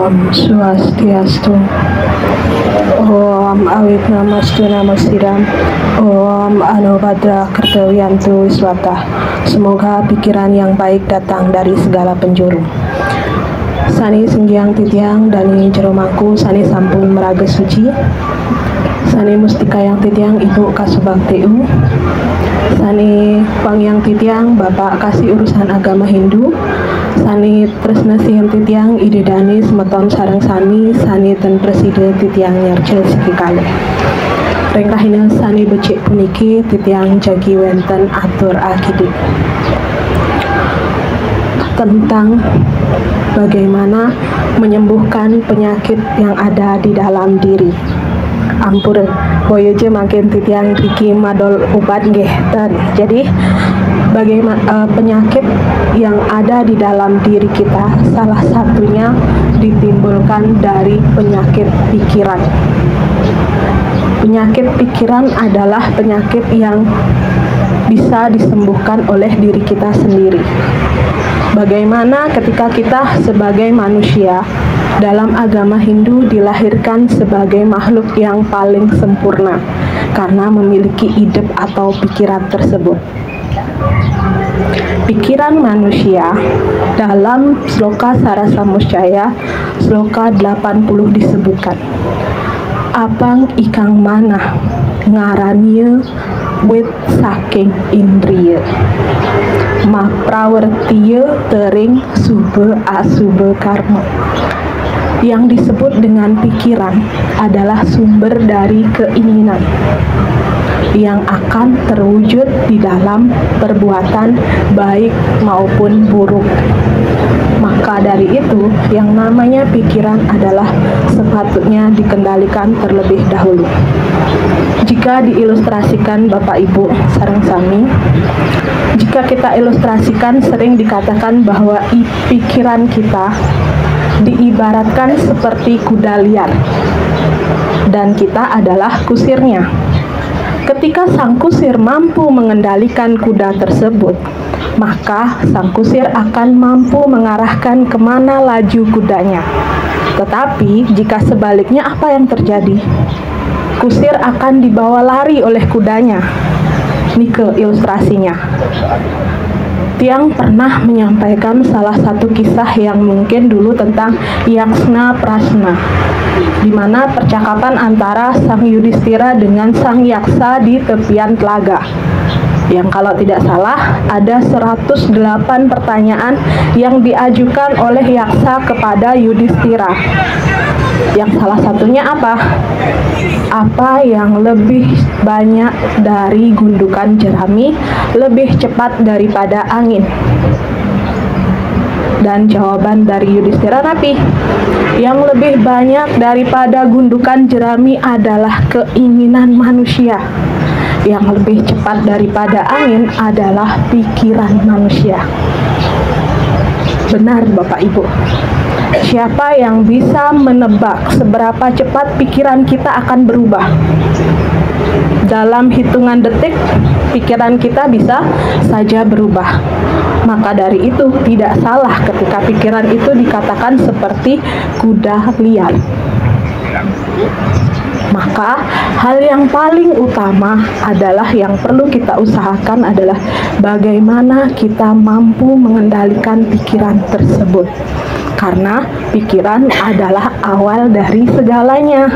Om Swastiastu. Om Awit Namastu Namasiram. Om Anubhadra Kartawiyantu Wiswata. Semoga pikiran yang baik datang dari segala penjuru. Sani Singgyang Titiang Dani Jeromangku Sani Sampung Meraga Suci. Sani Mustika Yang Titiang Ibu Kasubaktiu. Sani Pangyang Titiang Bapak Kasih Urusan Agama Hindu. Sani Tresna Sihen Titiang Ide Dani Semeton Sarang Sani Sani Ten Preside Titiang Nyarcel Sikikale. Rengkahina Sani Becik Puniki Titiang Jagi Wenten Atur Akidi. Tentang bagaimana menyembuhkan penyakit yang ada di dalam diri. Ampun, boyoje makin titiang Riki madol ubat nggih ten. Jadi bagaimana penyakit yang ada di dalam diri kita, salah satunya ditimbulkan dari penyakit pikiran. Penyakit pikiran adalah penyakit yang bisa disembuhkan oleh diri kita sendiri. Bagaimana ketika kita sebagai manusia dalam agama Hindu dilahirkan sebagai makhluk yang paling sempurna karena memiliki ide atau pikiran tersebut. Pikiran manusia dalam Sloka Sarasamuscaya Sloka 80 disebutkan, Apang ikang manah ngaranieu wit saking indriya maprawertiya tering sube asube karma. Yang disebut dengan pikiran adalah sumber dari keinginan yang akan terwujud di dalam perbuatan baik maupun buruk. Maka dari itu, yang namanya pikiran adalah sepatutnya dikendalikan terlebih dahulu. Jika diilustrasikan Bapak Ibu sareng sami, jika kita ilustrasikan sering dikatakan bahwa pikiran kita diibaratkan seperti kuda liar dan kita adalah kusirnya. Ketika sang kusir mampu mengendalikan kuda tersebut, maka sang kusir akan mampu mengarahkan kemana laju kudanya. Tetapi jika sebaliknya, apa yang terjadi? Kusir akan dibawa lari oleh kudanya. Ini ke ilustrasinya. Tiang pernah menyampaikan salah satu kisah yang mungkin dulu tentang Yaksna Prasna, di mana percakapan antara Sang Yudhistira dengan Sang Yaksa di tepian telaga. Yang kalau tidak salah ada 108 pertanyaan yang diajukan oleh Yaksa kepada Yudhistira. Yang salah satunya apa? Apa yang lebih banyak dari gundukan jerami lebih cepat daripada angin? Dan jawaban dari Yudhistira Nabi, yang lebih banyak daripada gundukan jerami adalah keinginan manusia. Yang lebih cepat daripada angin adalah pikiran manusia. Benar Bapak Ibu. Siapa yang bisa menebak seberapa cepat pikiran kita akan berubah? Dalam hitungan detik, pikiran kita bisa saja berubah. Maka dari itu tidak salah ketika pikiran itu dikatakan seperti kuda liar. Maka hal yang paling utama adalah yang perlu kita usahakan adalah bagaimana kita mampu mengendalikan pikiran tersebut. Karena pikiran adalah awal dari segalanya.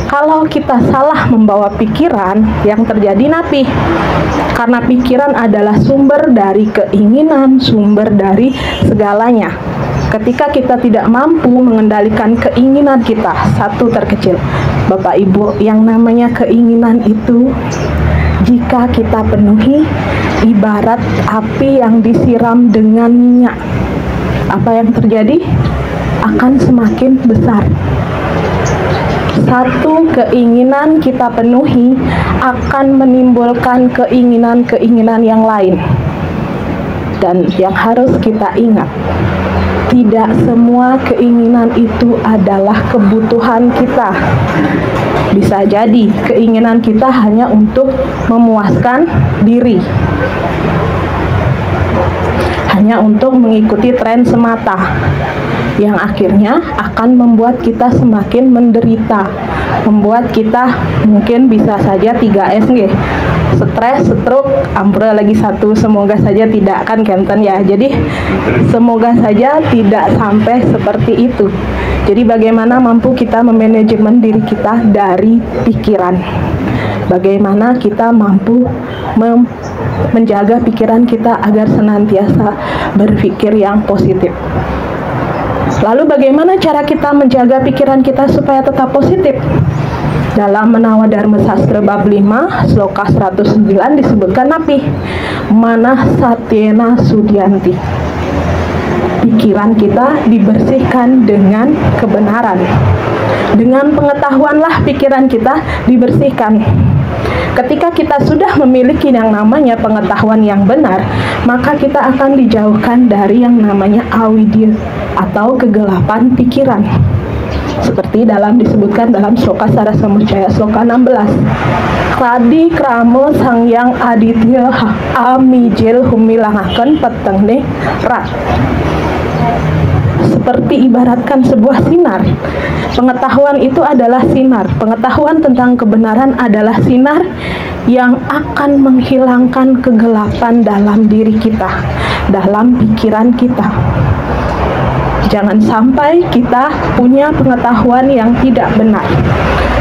Kalau kita salah membawa pikiran, yang terjadi napi. Karena pikiran adalah sumber dari keinginan, sumber dari segalanya. Ketika kita tidak mampu mengendalikan keinginan kita, satu terkecil, Bapak Ibu, yang namanya keinginan itu jika kita penuhi ibarat api yang disiram dengan minyak. Apa yang terjadi? Akan semakin besar. Satu keinginan kita penuhi akan menimbulkan keinginan-keinginan yang lain. Dan yang harus kita ingat, tidak semua keinginan itu adalah kebutuhan kita. Bisa jadi keinginan kita hanya untuk memuaskan diri, hanya untuk mengikuti tren semata. yang akhirnya akan membuat kita semakin menderita, membuat kita mungkin bisa saja 3S nggih. Stres, stroke, ampura lagi satu, semoga saja tidak kan Kenten ya. Jadi semoga saja tidak sampai seperti itu. Jadi bagaimana mampu kita memanajemen diri kita dari pikiran. Bagaimana kita mampu menjaga pikiran kita agar senantiasa berpikir yang positif. Lalu bagaimana cara kita menjaga pikiran kita supaya tetap positif? Dalam Menawa Dharma Sastra bab 5, sloka 109 disebutkan napi manah satyena sudyanti. Pikiran kita dibersihkan dengan kebenaran. Dengan pengetahuanlah pikiran kita dibersihkan. Ketika kita sudah memiliki yang namanya pengetahuan yang benar, maka kita akan dijauhkan dari yang namanya avidya atau kegelapan pikiran. Seperti disebutkan dalam sloka Sarasamucaya sloka 16. Radi kramo sangyang aditya amijil humilangaken petengne rat. Seperti ibaratkan sebuah sinar. Pengetahuan itu adalah sinar. Pengetahuan tentang kebenaran adalah sinar yang akan menghilangkan kegelapan dalam diri kita, dalam pikiran kita. Jangan sampai kita punya pengetahuan yang tidak benar,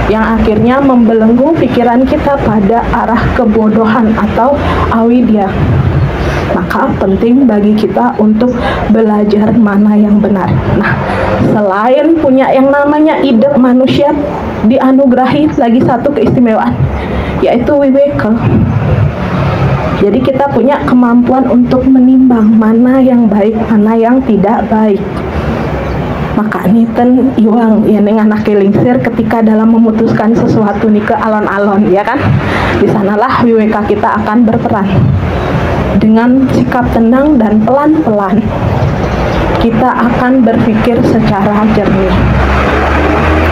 yang akhirnya membelenggu pikiran kita pada arah kebodohan atau avidya. Maka penting bagi kita untuk belajar mana yang benar. Nah, selain punya yang namanya ide, manusia dianugerahi lagi satu keistimewaan, yaitu viveka. Jadi kita punya kemampuan untuk menimbang mana yang baik, mana yang tidak baik. Maka niten iwang ya dengan anak lingsir ketika dalam memutuskan sesuatu nih ke alon-alon, ya kan? Di sanalah wika kita akan berperan. Dengan sikap tenang dan pelan-pelan kita akan berpikir secara jernih.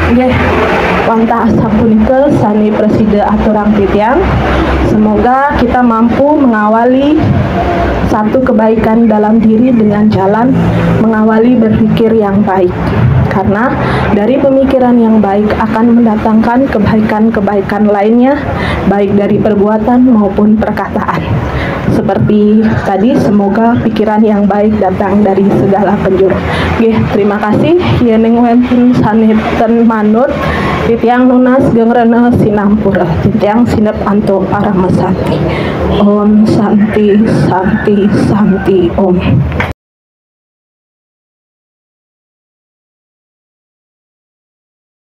Nggih, wanta asapunika sani presida aturang titiang. Semoga kita mampu mengawali satu kebaikan dalam diri dengan jalan mengawali berpikir yang baik. Karena dari pemikiran yang baik akan mendatangkan kebaikan-kebaikan lainnya, baik dari perbuatan maupun perkataan. Seperti tadi, semoga pikiran yang baik datang dari segala penjuru. Nggih, terima kasih. Yening wenten saniten manut titiang nunas gengrena sinampura titiang sinep anto para mesanti. Om santi santi santi om.